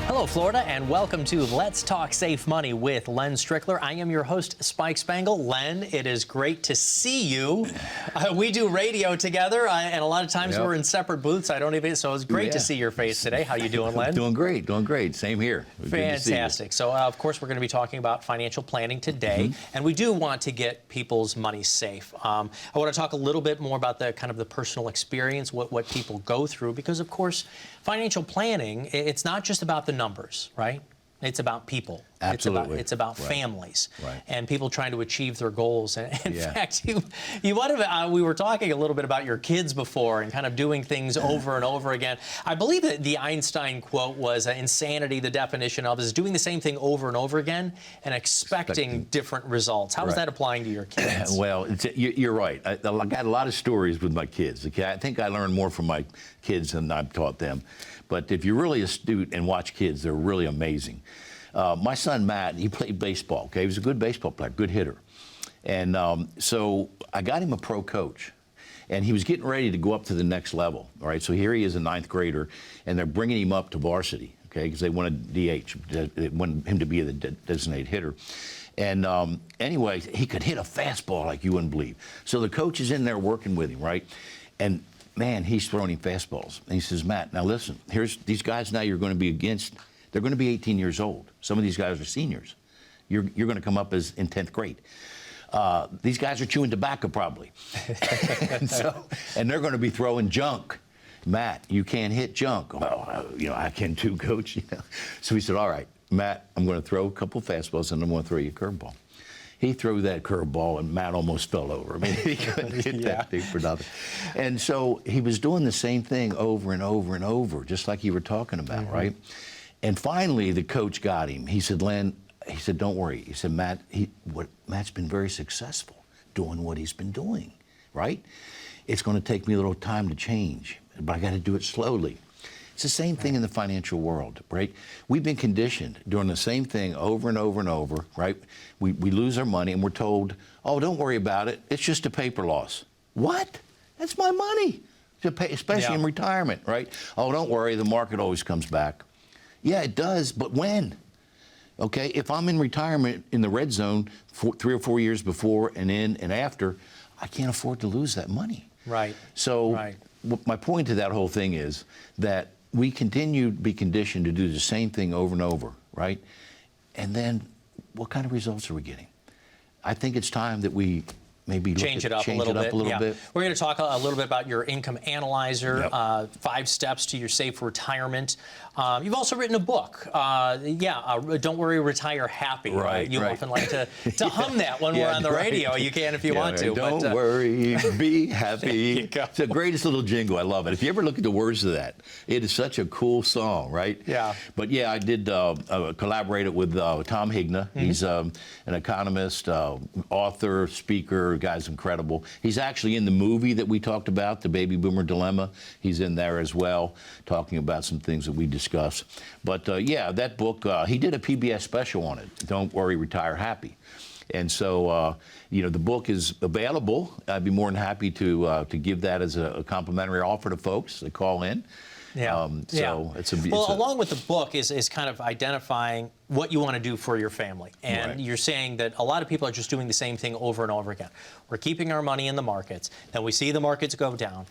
Hello, Florida, and welcome to Let's Talk Safe Money with Len Strickler. I am your host, Spike Spengel. Len, it is great to see you. We do radio together, and a lot of times we're in separate booths. So it's great to see your face today. How you doing, Len? Doing great, doing great. Same here. Fantastic. So, of course, we're going to be talking about financial planning today, and we do want to get people's money safe. I want to talk a little bit more about the kind of the personal experience, what people go through, because, of course, financial planning, it's not just about the numbers, right? It's about people. Absolutely. It's about families and people trying to achieve their goals. And in fact, we were talking a little bit about your kids before and kind of doing things over and over again. I believe that the Einstein quote was insanity, the definition of, is doing the same thing over and over again and expecting different results. How is that applying to your kids? Well, you're right. I got a lot of stories with my kids. Okay? I think I learned more from my kids than I've taught them. But if you're really astute and watch kids, they're really amazing. My son, Matt, he played baseball, okay? He was a good baseball player, good hitter. And so I got him a pro coach. And he was getting ready to go up to the next level, all right? So here he is, a ninth grader, and they're bringing him up to varsity, okay? Because they wanted DH. They wanted him to be the designated hitter. And anyway, he could hit a fastball like you wouldn't believe. So the coach is in there working with him, right? And man, he's throwing him fastballs. And he says, Matt, now listen, here's these guys now you're going to be against. They're going to be 18 years old. Some of these guys are seniors. You're going to come up as in 10th grade. These guys are chewing tobacco probably. and they're going to be throwing junk. Matt, you can't hit junk. Well, I can too, coach. So he said, all right, Matt, I'm going to throw a couple fastballs and I'm going to throw you a curveball. He threw that curveball, and Matt almost fell over. I mean, he couldn't hit that thing for nothing. And so he was doing the same thing over and over and over, just like you were talking about, right? And finally, the coach got him. He said, Len, he said, don't worry. He said, Matt's been very successful doing what he's been doing, right? It's going to take me a little time to change, but I got to do it slowly. It's the same thing in the financial world, right? We've been conditioned doing the same thing over and over and over, right? We lose our money and we're told, oh, don't worry about it. It's just a paper loss. What? That's my money, especially in retirement, right? Oh, don't worry, the market always comes back. Yeah, it does, but when? Okay, if I'm in retirement in the red zone 3 or 4 years before and in and after, I can't afford to lose that money. Right. So my point to that whole thing is that we continue to be conditioned to do the same thing over and over, right? And then what kind of results are we getting? I think it's time that we maybe change it up a little bit. We're going to talk a little bit about your income analyzer, 5 steps to your safe retirement. You've also written a book. Don't worry, retire happy. Right. You often like to hum that when we're on the radio. You can if you want to. Don't worry, be happy. It's the greatest little jingle. I love it. If you ever look at the words of that, it is such a cool song, right? Yeah. But yeah, I did collaborated with 𝗵𝘃𝗃𝗀. He's an economist, author, speaker. Guy's incredible. He's actually in the movie that we talked about, the Baby Boomer Dilemma. He's in there as well, talking about some things that we discuss. But yeah, that book, he did a PBS special on it, Don't Worry, Retire Happy. And so, the book is available. I'd be more than happy to give that as a complimentary offer to folks that call in. Along with the book is kind of identifying what you want to do for your family. And you're saying that a lot of people are just doing the same thing over and over again. We're keeping our money in the markets, then we see the markets go down.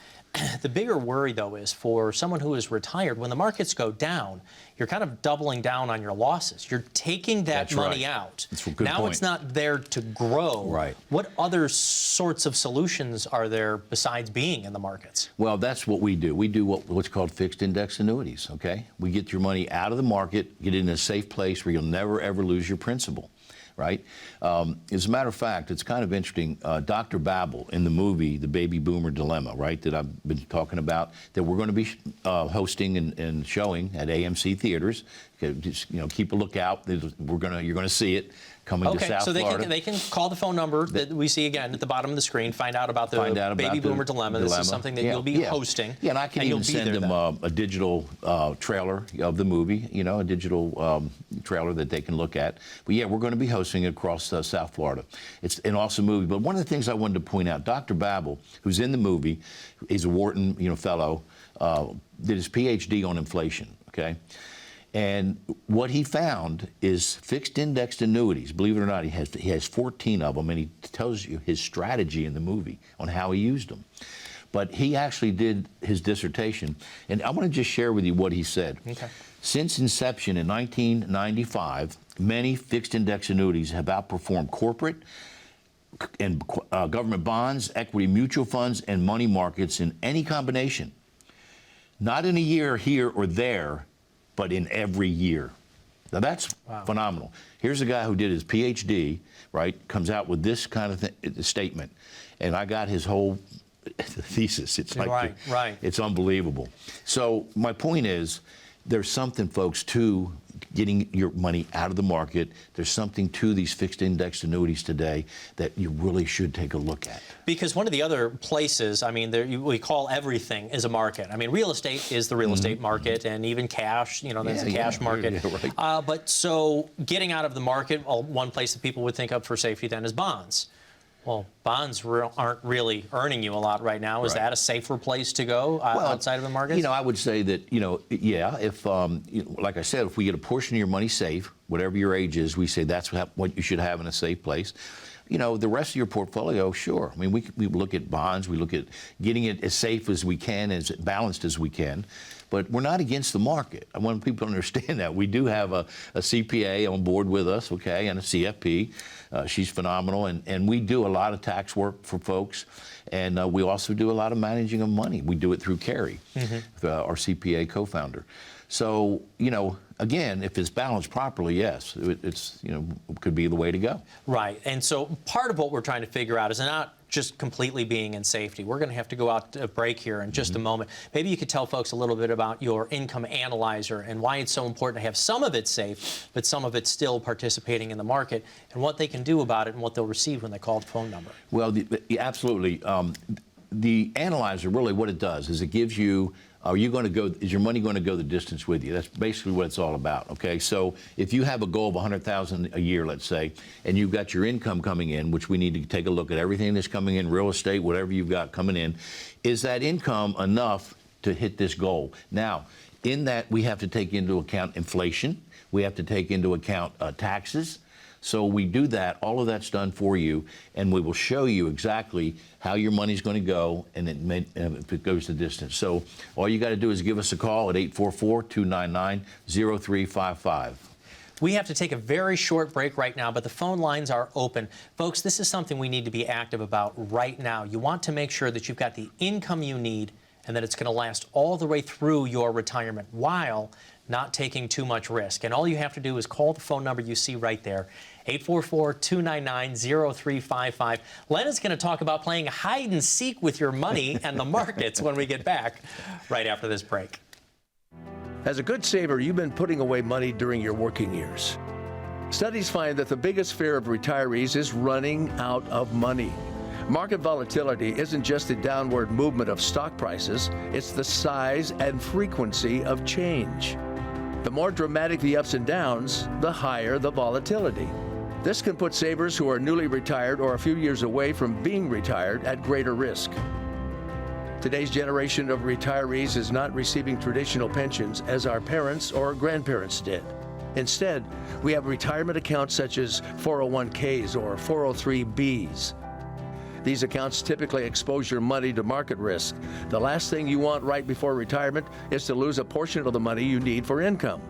The bigger worry, though, is for someone who is retired, when the markets go down, you're kind of doubling down on your losses. You're taking that money out. That's a good now point. It's not there to grow. Right. What other sorts of solutions are there besides being in the markets? Well, that's what we do. We do what's called fixed index annuities, okay? We get your money out of the market, get it in a safe place where you'll never, ever lose your principal. Right? As a matter of fact, it's kind of interesting. Dr. 𝗵𝘆 in the movie, The Baby Boomer Dilemma, right, that I've been talking about, that we're going to be hosting and showing at AMC theaters Just, keep a lookout. You're gonna see it coming to South Florida. They can call the phone number that we see again at the bottom of the screen. Find out about the baby boomer dilemma. This is something that you'll be hosting. Yeah, and I can even send them a digital trailer of the movie. A digital trailer that they can look at. But yeah, we're going to be hosting it across South Florida. It's an awesome movie. But one of the things I wanted to point out, Dr. 𝗵𝘃𝗀, who's in the movie, he's a Wharton fellow, did his PhD on inflation. Okay. And what he found is fixed indexed annuities. Believe it or not, he has 14 of them, and he tells you his strategy in the movie on how he used them. But he actually did his dissertation, and I want to just share with you what he said. Okay. Since inception in 1995, many fixed index annuities have outperformed corporate and government bonds, equity mutual funds, and money markets in any combination. Not in a year here or there, but in every year. Now that's phenomenal. Here's a guy who did his PhD, right, comes out with this kind of statement, and I got his whole thesis. It's like it's unbelievable. So my point is, there's something, folks, to getting your money out of the market. There's something to these fixed indexed annuities today that you really should take a look at. Because one of the other places, I mean, we call everything is a market. I mean, real estate is the real estate market, and even cash, there's the cash market. Right. But so getting out of the market, one place that people would think of for safety then is bonds. Well, bonds aren't really earning you a lot right now. Is that a safer place to go outside of the markets? I would say that, yeah, if, like I said, if we get a portion of your money safe, whatever your age is, we say that's what you should have in a safe place. The rest of your portfolio, sure. I mean, we look at bonds, we look at getting it as safe as we can, as balanced as we can. But we're not against the market. I want people to understand that. We do have a CPA on board with us, okay, and a CFP. She's phenomenal, and we do a lot of tax work for folks, and we also do a lot of managing of money. We do it through 𝗫𝗄𝐬, our CPA co-founder. So, again, if it's balanced properly, yes, it's, could be the way to go. Right, and so part of what we're trying to figure out is not just completely being in safety. We're going to have to go out to a break here in just a moment. Maybe you could tell folks a little bit about your income analyzer and why it's so important to have some of it safe, but some of it still participating in the market, and what they can do about it and what they'll receive when they call the phone number. Well, absolutely. The analyzer, really what it does is it gives you, is your money going to go the distance with you? That's basically what it's all about, okay? So if you have a goal of $100,000 a year, let's say, and you've got your income coming in, which we need to take a look at everything that's coming in, real estate, whatever you've got coming in, is that income enough to hit this goal? Now, in that, we have to take into account inflation. We have to take into account taxes. So we do that, all of that's done for you, and we will show you exactly how your money's going to go and if it goes the distance. So all you got to do is give us a call at 844-299-0355. We have to take a very short break right now, but the phone lines are open. Folks, this is something we need to be active about right now. You want to make sure that you've got the income you need and that it's going to last all the way through your retirement while not taking too much risk. And all you have to do is call the phone number you see right there, 844-299-0355. Len is going to talk about playing hide and seek with your money and the markets when we get back right after this break. As a good saver, you've been putting away money during your working years. Studies find that the biggest fear of retirees is running out of money. Market volatility isn't just the downward movement of stock prices, it's the size and frequency of change. The more dramatic the ups and downs, the higher the volatility. This can put savers who are newly retired or a few years away from being retired at greater risk. Today's generation of retirees is not receiving traditional pensions as our parents or grandparents did. Instead, we have retirement accounts such as 401ks or 403bs. These accounts typically expose your money to market risk. The last thing you want right before retirement is to lose a portion of the money you need for income.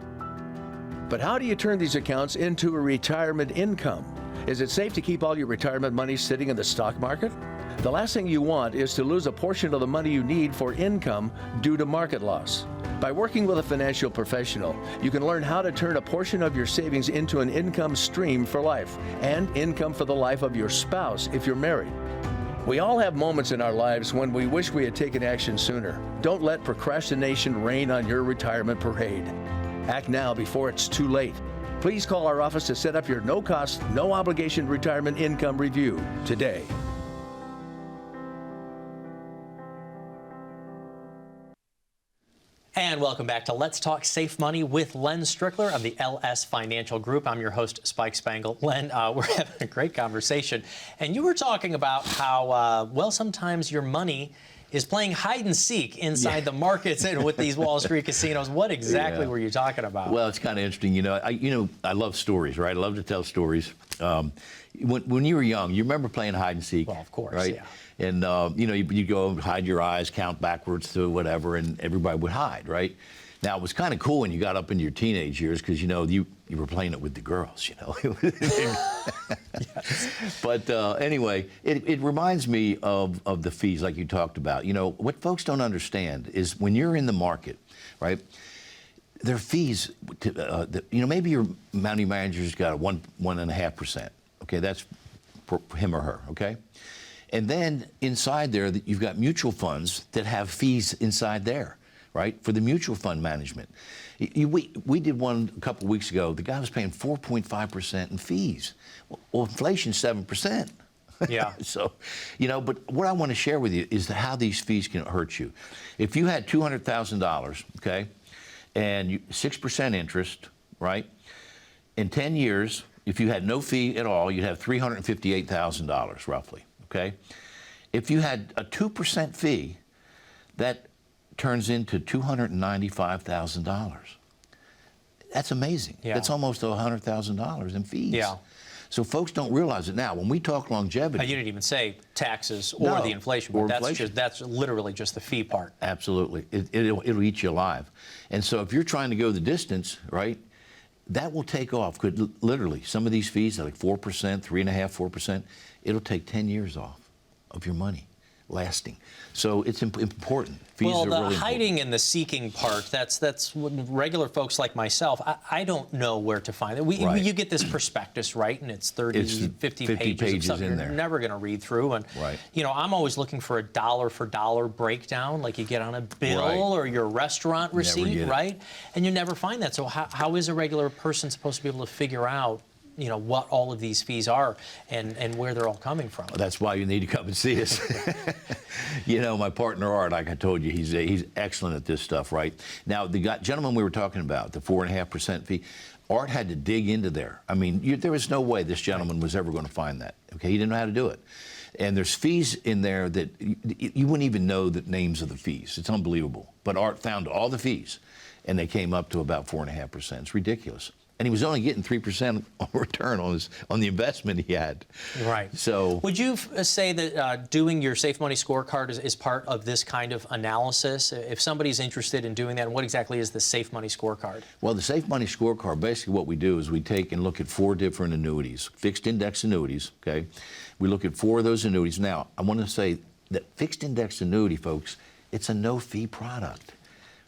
But how do you turn these accounts into a retirement income? Is it safe to keep all your retirement money sitting in the stock market? The last thing you want is to lose a portion of the money you need for income due to market loss. By working with a financial professional, you can learn how to turn a portion of your savings into an income stream for life and income for the life of your spouse if you're married. We all have moments in our lives when we wish we had taken action sooner. Don't let procrastination reign on your retirement parade. Act now before it's too late. Please call our office to set up your no-cost, no-obligation retirement income review today. And welcome back to Let's Talk Safe Money with Len Strickler of the LS Financial Group. I'm your host, Spike Spengel. Len, we're having a great conversation. And you were talking about how, well, sometimes your money is playing hide and seek inside the markets and with these Wall Street casinos. What exactly were you talking about? Well, it's kind of interesting. I love stories, right? I love to tell stories. When you were young, you remember playing hide and seek? Well, of course, right? yeah. And, you go hide your eyes, count backwards to whatever, and everybody would hide, right? Now, it was kind of cool when you got up into your teenage years because, you were playing it with the girls, Yes. But anyway, it reminds me of the fees like you talked about. What folks don't understand is when you're in the market, right, there are fees, maybe your money manager's got a 1.5%. Okay, that's for him or her, okay? And then inside there, you've got mutual funds that have fees inside there, right, for the mutual fund management. We did one a couple of weeks ago. The guy was paying 4.5% in fees. Well, inflation's 7%. Yeah. So, but what I want to share with you is how these fees can hurt you. If you had $200,000, okay, and 6% interest, right, in 10 years, if you had no fee at all, you'd have $358,000 roughly. Okay, if you had a 2% fee, that turns into $295,000. That's amazing. Yeah. That's almost $100,000 in fees. Yeah. So folks don't realize it now. When we talk longevity, You didn't even say taxes or the inflation, but that's literally just the fee part. Absolutely, it'll eat you alive. And so if you're trying to go the distance, right, that will take off. Could literally some of these fees are like 4%, 3.5%, 4%. It'll take 10 years off of your money, lasting. So it's important. Fees well, are the really hiding important. and the seeking part, that's what regular folks like myself, I don't know where to find it. Right. You get this prospectus, right, and it's 30, 50 pages of stuff in you're there. never going to read through. And, Right. I'm always looking for a dollar-for-dollar breakdown like you get on a bill Right. or your restaurant receipt, get it. right? And you never find that. So how is a regular person supposed to be able to figure out what all of these fees are and where they're all coming from? That's why you need to come and see us. My partner Art, like I told you, he's excellent at this stuff, right? Now, the gentleman we were talking about, the 4.5% fee, Art had to dig into there. I mean, there was no way this gentleman was ever going to find that. Okay, he didn't know how to do it. And there's fees in there that you wouldn't even know the names of the fees. It's unbelievable. But Art found all the fees, and they came up to about 4.5%. It's ridiculous. And he was only getting 3% return on the investment he had. Right. So would you say that doing your Safe Money Scorecard is part of this kind of analysis? If somebody's interested in doing that, what exactly is the Safe Money Scorecard? Well, the Safe Money Scorecard, basically what we do is we take and look at 4 different annuities, fixed index annuities, okay? We look at 4 of those annuities. Now, I want to say that fixed index annuity, folks, it's a no-fee product.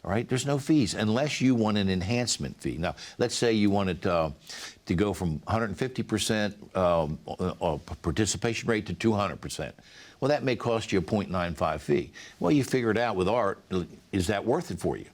All right, there's no fees unless you want an enhancement fee. Now, let's say you wanted to go from 150% participation rate to 200%. Well, that may cost you a 0.95 fee. Well, you figure it out with Art. Is that worth it for you?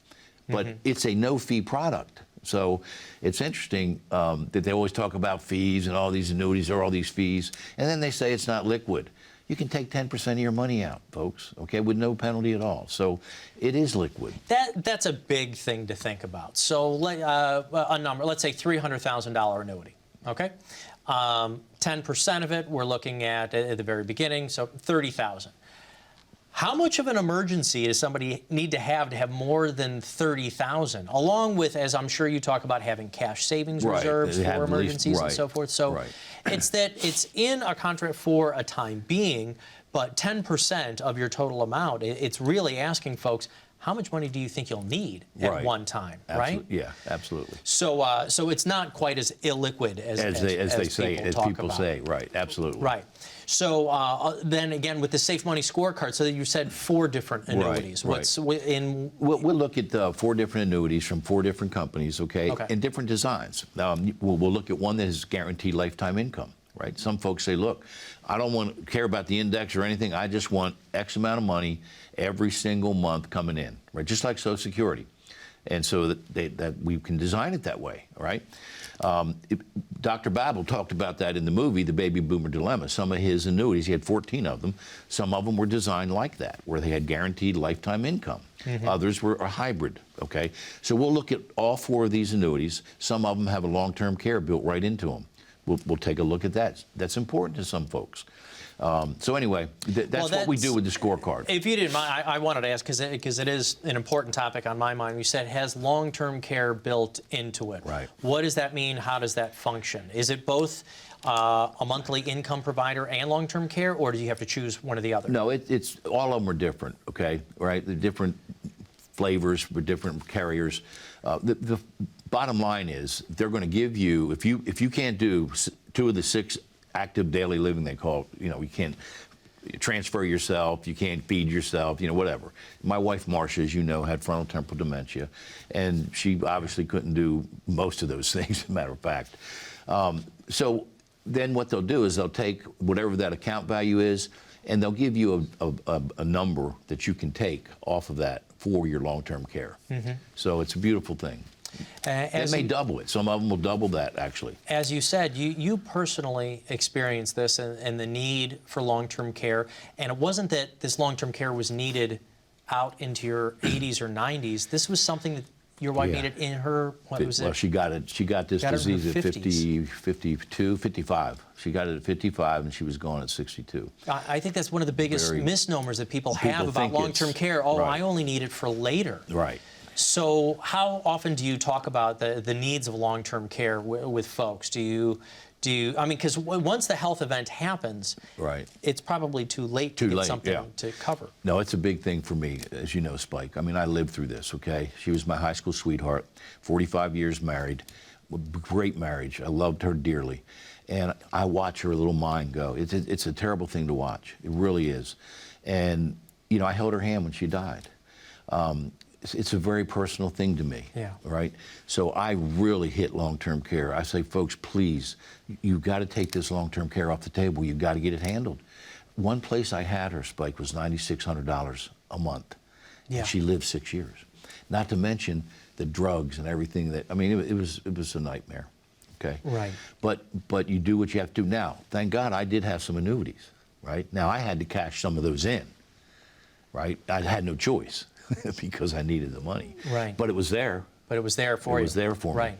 But it's a no-fee product. So it's interesting that they always talk about fees and all these annuities or all these fees, and then they say it's not liquid. You can take 10% of your money out, folks, okay, with no penalty at all. So it is liquid. That's a big thing to think about. So a number, let's say $300,000 annuity, okay? 10% of it we're looking at the very beginning, so $30,000. How much of an emergency does somebody need to have more than $30,000, along with, as I'm sure you talk about, having cash savings reserves for emergencies and so forth? So it's that it's in a contract for a time being, but 10% of your total amount, it's really asking folks, how much money do you think you'll need at one time, right? Yeah, absolutely. So so it's not quite as illiquid as people say, right, absolutely. Right. So then again, with the Safe Money Scorecard, so you said 4 different annuities. Right. We'll look at 4 different annuities from 4 different companies, okay, and different designs. We'll look at one that has guaranteed lifetime income, right? Some folks say, look, I don't care about the index or anything. I just want X amount of money every single month coming in, right? Just like Social Security. And so that we can design it that way, right? Dr. 𝗵𝘃𝗀 talked about that in the movie, The Baby Boomer Dilemma. Some of his annuities, he had 14 of them, some of them were designed like that, where they had guaranteed lifetime income. Others were a hybrid, okay? So we'll look at all 4 of these annuities. Some of them have a long-term care built right into them. We'll take a look at that. That's important to some folks. So anyway, that's what we do with the scorecard. If you didn't mind, I wanted to ask, because it is an important topic on my mind. You said it has long-term care built into it. Right. What does that mean? How does that function? Is it both a monthly income provider and long-term care, or do you have to choose one or the other? No, it's all of them are different, okay? Right? They're different flavors with different carriers. The bottom line is they're going to give you, if you can't do 2 of the 6 active daily living, they call it, you can't transfer yourself, you can't feed yourself, whatever. My wife, Marcia, as you know, had frontal temporal dementia, and she obviously couldn't do most of those things, as a matter of fact. So then what they'll do is they'll take whatever that account value is, and they'll give you a number that you can take off of that for your long-term care. So it's a beautiful thing. They may double it. Some of them will double that, actually. As you said, you personally experienced this and the need for long-term care, and it wasn't that this long-term care was needed out into your 80s or 90s. This was something that your wife needed in her, what was it? Well, she got this disease at 50, 52, 55. She got it at 55, and she was gone at 62. I think that's one of the biggest misnomers that people have about long-term care. Oh, right. I only need it for later. Right. So how often do you talk about the needs of long-term care with folks? I mean, because once the health event happens, right, it's probably too late to get something to cover. No, it's a big thing for me, as you know, Spike. I mean, I lived through this, okay? She was my high school sweetheart, 45 years married, great marriage. I loved her dearly. And I watch her little mind go. It's a terrible thing to watch. It really is. And, I held her hand when she died. It's a very personal thing to me, right? So I really hit long-term care. I say, folks, please, you've got to take this long-term care off the table. You've got to get it handled. One place I had her, Spike, was $9,600 a month. And she lived 6 years. Not to mention the drugs and everything that, I mean, it was a nightmare, okay? Right. But you do what you have to do. Now, thank God I did have some annuities, right? Now, I had to cash some of those in, right? I had no choice. Because I needed the money. Right. But it was there. But it was there for you. It was there for me. Right.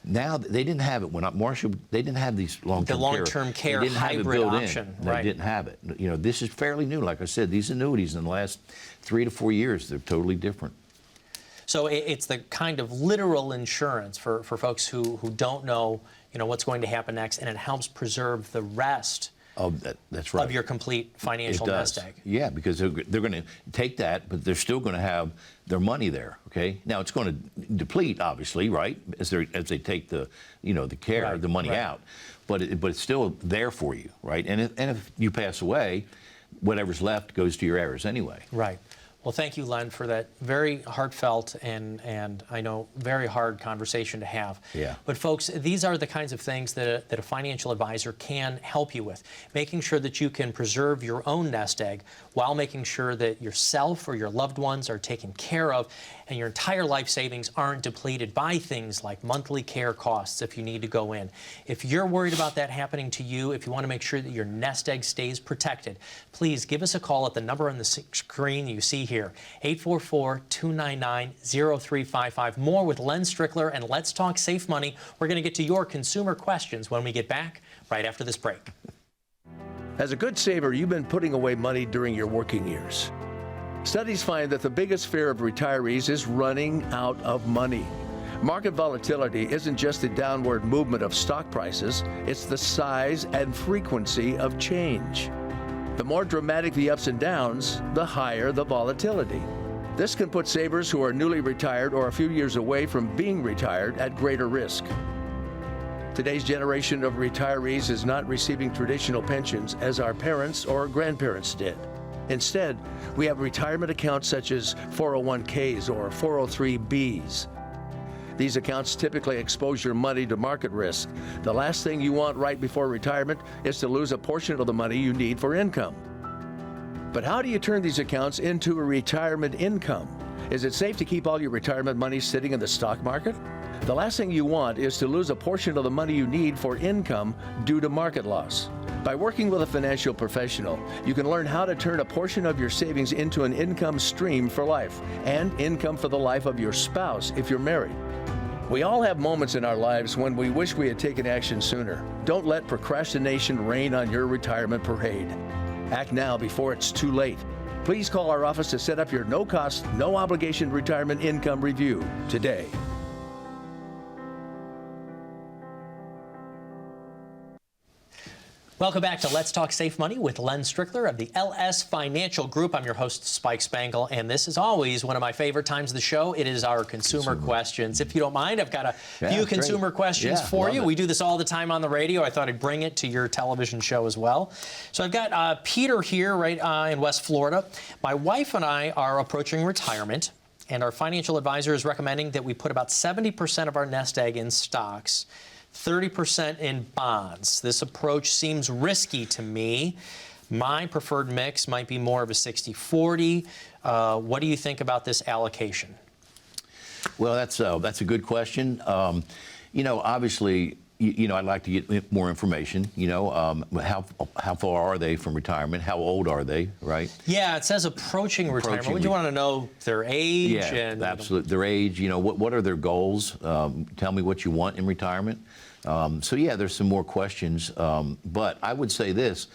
Now, they didn't have it. When Marcia, they didn't have these long-term care. The long-term care hybrid option. They didn't have it. This is fairly new. Like I said, these annuities in the last 3 to 4 years, they're totally different. So it's the kind of literal insurance for folks who don't know, what's going to happen next, and it helps preserve the rest that's right. of your complete financial nest egg. Yeah, because they're going to take that, but they're still going to have their money there. Okay. Now it's going to deplete, obviously, right, as they take the the care, the money out, but it's still there for you, right? And if you pass away, whatever's left goes to your heirs anyway. Right. Well, thank you, Len, for that very heartfelt and I know very hard conversation to have. Yeah. But folks, these are the kinds of things that a financial advisor can help you with, making sure that you can preserve your own nest egg while making sure that yourself or your loved ones are taken care of and your entire life savings aren't depleted by things like monthly care costs if you need to go in. If you're worried about that happening to you, if you want to make sure that your nest egg stays protected, please give us a call at the number on the screen you see here, 844-299-0355. More with Len Strickler and Let's Talk Safe Money. We're going to get to your consumer questions when we get back right after this break. As a good saver, you've been putting away money during your working years. Studies find that the biggest fear of retirees is running out of money. Market volatility isn't just the downward movement of stock prices, it's the size and frequency of change. The more dramatic the ups and downs, the higher the volatility. This can put savers who are newly retired or a few years away from being retired at greater risk. Today's generation of retirees is not receiving traditional pensions as our parents or grandparents did. Instead, we have retirement accounts such as 401ks or 403bs. These accounts typically expose your money to market risk. The last thing you want right before retirement is to lose a portion of the money you need for income. But how do you turn these accounts into a retirement income? Is it safe to keep all your retirement money sitting in the stock market? The last thing you want is to lose a portion of the money you need for income due to market loss. By working with a financial professional, you can learn how to turn a portion of your savings into an income stream for life and income for the life of your spouse if you're married. We all have moments in our lives when we wish we had taken action sooner. Don't let procrastination reign on your retirement parade. Act now before it's too late. Please call our office to set up your no-cost, no-obligation retirement income review today. Welcome back to Let's Talk Safe Money with Len Strickler of the LS Financial Group. I'm your host, Spike Spengel, and this is always one of my favorite times of the show. It is our consumer questions. If you don't mind, I've got a few consumer questions for you. We do this all the time on the radio. I thought I'd bring it to your television show as well. So I've got Peter here right in West Florida. My wife and I are approaching retirement, and our financial advisor is recommending that we put about 70% of our nest egg in stocks, 30% in bonds. This approach seems risky to me. My preferred mix might be more of a 60-40. What do you think about this allocation? Well, that's a good question. You know, obviously, I'd like to get more information. You know, how far are they from retirement? How old are they? Right? Yeah, it says approaching retirement. Would you want to know their age? Yeah, and absolutely. Their age. You know, what are their goals? Tell me what you want in retirement. So yeah, there's some more questions. But I would say this: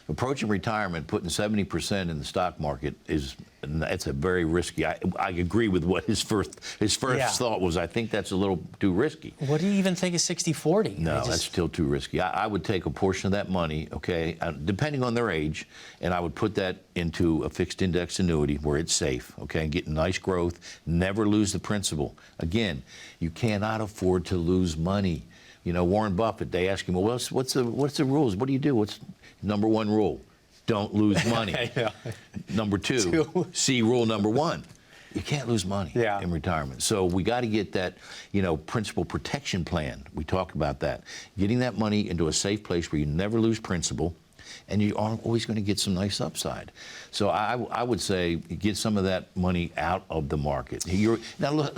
approaching retirement, putting 70% in the stock market it's a very risky. I agree with what his first thought was. I think that's a little too risky. What do you even think is 60-40? No, that's still too risky. I would take a portion of that money, okay, depending on their age, and I would put that into a fixed index annuity where it's safe, okay, and get nice growth, never lose the principal. Again, you cannot afford to lose money. You know, Warren Buffett, they ask him, well, what's the rules? What do you do? What's number one rule? Don't lose money. Yeah. Number two, see rule number one. You can't lose money in retirement. So we got to get that, principal protection plan. We talk about that. Getting that money into a safe place where you never lose principal, and you are always going to get some nice upside. So I would say get some of that money out of the market. Now, look,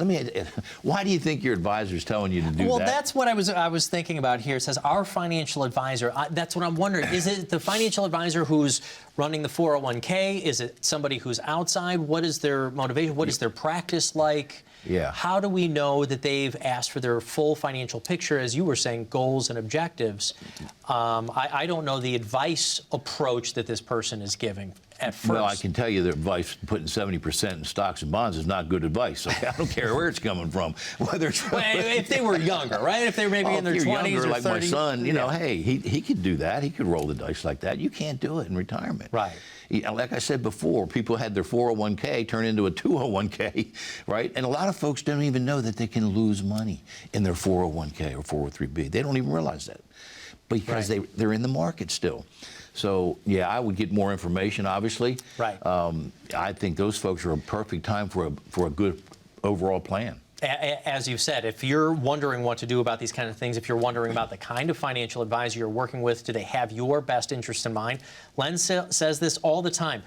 why do you think your advisor is telling you to do that? Well, that's what I was thinking about here. It says our financial advisor. That's what I'm wondering. Is it the financial advisor who's running the 401k? Is it somebody who's outside? What is their motivation? What is their practice like? Yeah. How do we know that they've asked for their full financial picture, as you were saying, goals and objectives? I don't know the advice approach that this person is giving at first. Well, I can tell you the advice putting 70% in stocks and bonds is not good advice. Okay? I don't care where it's coming from. Whether it's if they were younger, right? If they were maybe in their 20s younger, or 30s. Like my son, hey, he could do that. He could roll the dice like that. You can't do it in retirement. Right. Like I said before, people had their 401k turn into a 201k, right? And a lot of folks don't even know that they can lose money in their 401k or 403b. They don't even realize that because they're in the market still. So, yeah, I would get more information, obviously. Right. I think those folks are a perfect time for a good overall plan. As you've said, if you're wondering what to do about these kind of things, if you're wondering about the kind of financial advisor you're working with, do they have your best interest in mind? Len says this all the time.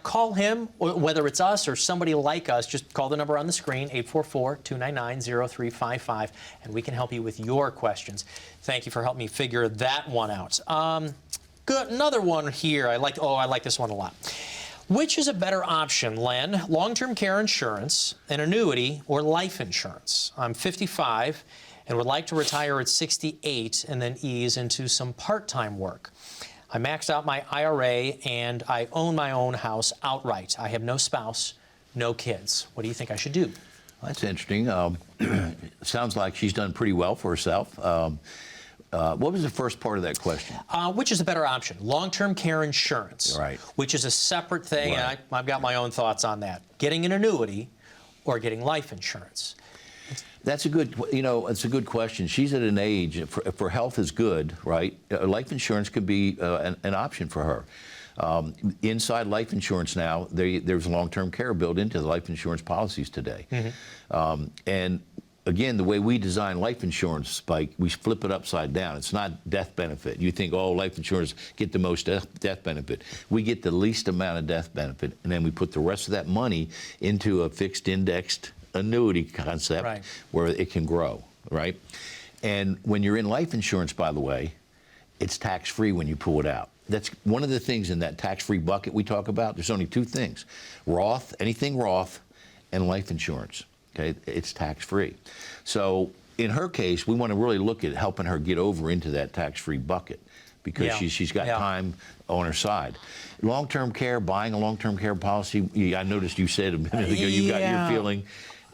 Call him, whether it's us or somebody like us, just call the number on the screen, 844-299-0355, and we can help you with your questions. Thank you for helping me figure that one out. Good. Another one here. I like this one a lot. Which is a better option, Len? Long-term care insurance, an annuity, or life insurance? I'm 55 and would like to retire at 68 and then ease into some part-time work. I maxed out my IRA and I own my own house outright. I have no spouse, no kids. What do you think I should do? That's interesting. Sounds like she's done pretty well for herself. What was the first part of that question? Which is a better option? Long-term care insurance, which is a separate thing, and I've got my own thoughts on that. Getting an annuity or getting life insurance? That's a good, it's a good question. She's at an age, if her health is good, right, life insurance could be an option for her. Inside life insurance now, there's long-term care built into the life insurance policies today. And again, the way we design life insurance, Spike, we flip it upside down. It's not death benefit. You think, oh, life insurance get the most death benefit. We get the least amount of death benefit, and then we put the rest of that money into a fixed indexed annuity concept where it can grow, right? And when you're in life insurance, by the way, it's tax-free when you pull it out. That's one of the things in that tax-free bucket we talk about. There's only two things: Roth, anything Roth, and life insurance. Okay, it's tax-free. So in her case, we want to really look at helping her get over into that tax-free bucket because she's got time on her side. Long-term care, buying a long-term care policy, I noticed you said a minute ago you got your feeling.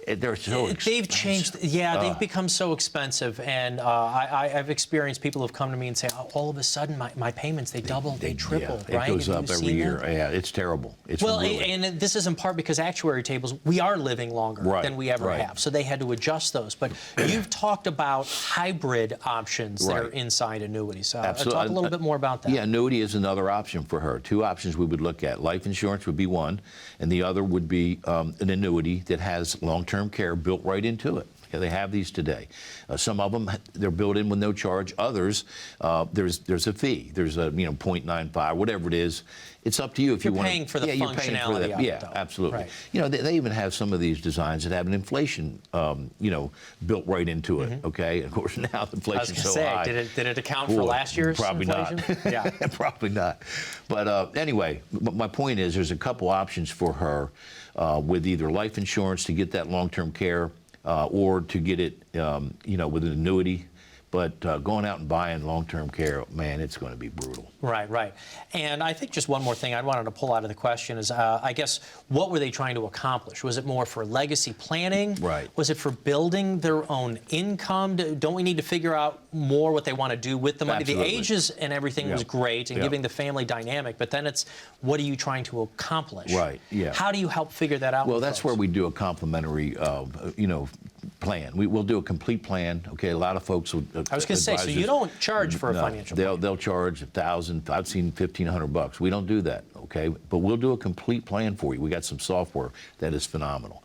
They're so expensive. They've changed. Yeah, they've become so expensive. And I've experienced people who've come to me and say, oh, all of a sudden, my payments, they double, they triple, right? It goes up every year. Yeah, it's terrible. It's and this is in part because actuary tables, we are living longer than we ever have. So they had to adjust those. But you've talked about hybrid options that are inside annuities. Talk a little bit more about that. Yeah, annuity is another option for her. Two options we would look at. Life insurance would be one, and the other would be an annuity that has long-term care built right into it. Okay, they have these today. Some of them, they're built in with no charge. Others, there's a fee. There's a 0.95, whatever it is. It's up to you if you want. You're paying for the functionality of it. Yeah, absolutely. Right. They even have some of these designs that have an inflation, built right into it. Okay, of course now the inflation's so high. Did it account for last year's inflation? Not. Yeah, probably not. But anyway, my point is, there's a couple options for her with either life insurance to get that long-term care. Or to get it, with an annuity. But going out and buying long-term care, man, it's going to be brutal. Right. And I think just one more thing I wanted to pull out of the question is, I guess, what were they trying to accomplish? Was it more for legacy planning? Right. Was it for building their own income? Don't we need to figure out more what they want to do with the money? Absolutely. The ages and everything was great and giving the family dynamic, but then it's, what are you trying to accomplish? Right, yeah. How do you help figure that out? Well, that's where we do a complementary, plan. We'll do a complete plan. Okay, a lot of folks will. I was going to say, so you don't charge for a financial plan. They'll charge $1,000. I've seen $1,500. We don't do that. Okay, but we'll do a complete plan for you. We got some software that is phenomenal,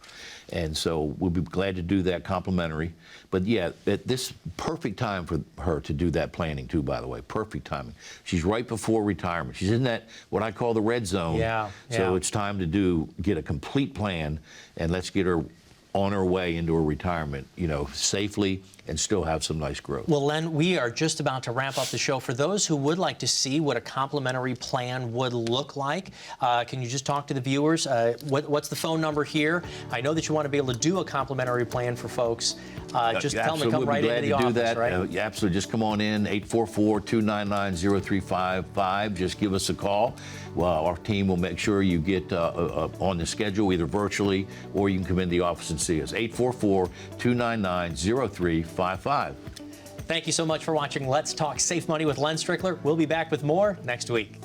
and so we'll be glad to do that complimentary. But yeah, at this perfect time for her to do that planning too. By the way, perfect timing. She's right before retirement. She's in that what I call the red zone. Yeah. So it's time to get a complete plan, and let's get her on her way into her retirement, safely and still have some nice growth. Well, Len, we are just about to wrap up the show. For those who would like to see what a complimentary plan would look like, can you just talk to the viewers? What's the phone number here? I know that you want to be able to do a complimentary plan for folks. Just tell them to come right into the office, right? Absolutely. Just come on in, 844-299-0355. Just give us a call. Well, our team will make sure you get on the schedule, either virtually or you can come in the office and see us. 844-299-0355. Thank you so much for watching Let's Talk Safe Money with Len Strickler. We'll be back with more next week.